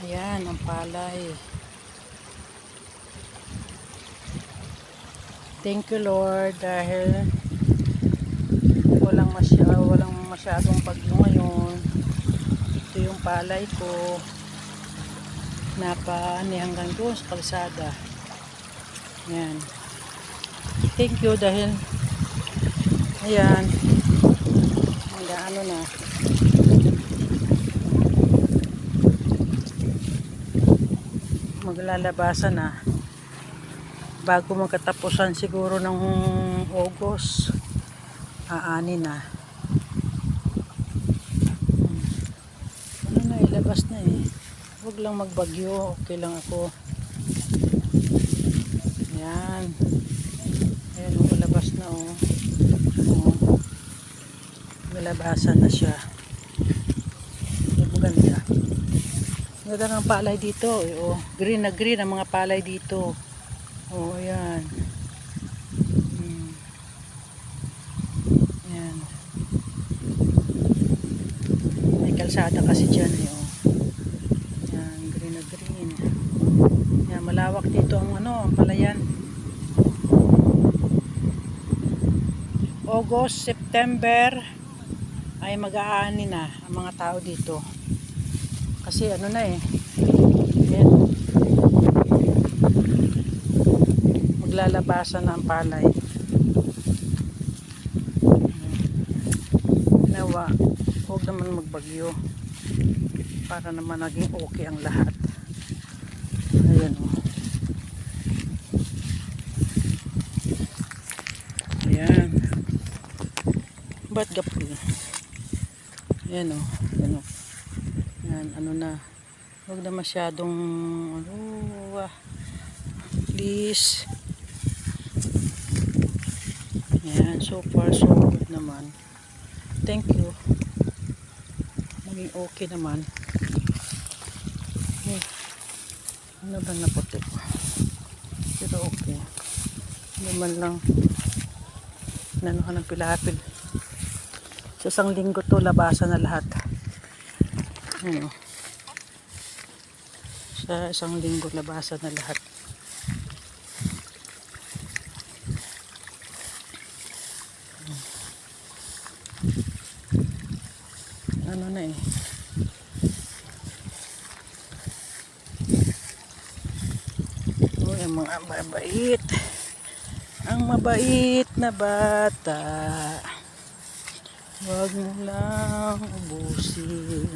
Ayan, ang palay. Thank you Lord dahil walang masyadong bagyo ngayon. Ito yung palay ko. Napaani hanggang doon sa kalsada. Ayan. Thank you dahil ayan. Ano na. Maglalabasan na. Bago magkatapusan siguro ng August, aani na. Ano na, ilabas na eh. Huwag lang magbagyo, okay lang ako. Ayan. Ayan, ilabas na oh. Oh. Nilabasan na siya. Maganda. Maganda ng palay dito. Oh. Green na green ang mga palay dito. Oh, ayan. Ayan. May kalsada kasi dyan eh. Oh. Ayan, green na green. Ayan, malawak dito ang ang palayan. August, September ay mag-aani na ang mga tao dito. Kasi ano na eh. Ayan. Maglalabasan na ang palay. Nawa, huwag naman magbagyo para naman naging okay ang lahat. Ayan o. Ayan. Ba't gapul? Ayan o. Ayan o. Ayan, ano na. Huwag na masyadong please. Ayan, so far so good naman. Thank you. Maging okay naman. Ano ba na puti? Pero okay. Hindi man lang nanuhan ng pilapil. Sa isang linggo to, labasan na lahat. Ano? Sa isang linggo, labasan na lahat. Ano na eh. Ang mga mabait. Ang mabait na bata. Huwag mo lang ubusin.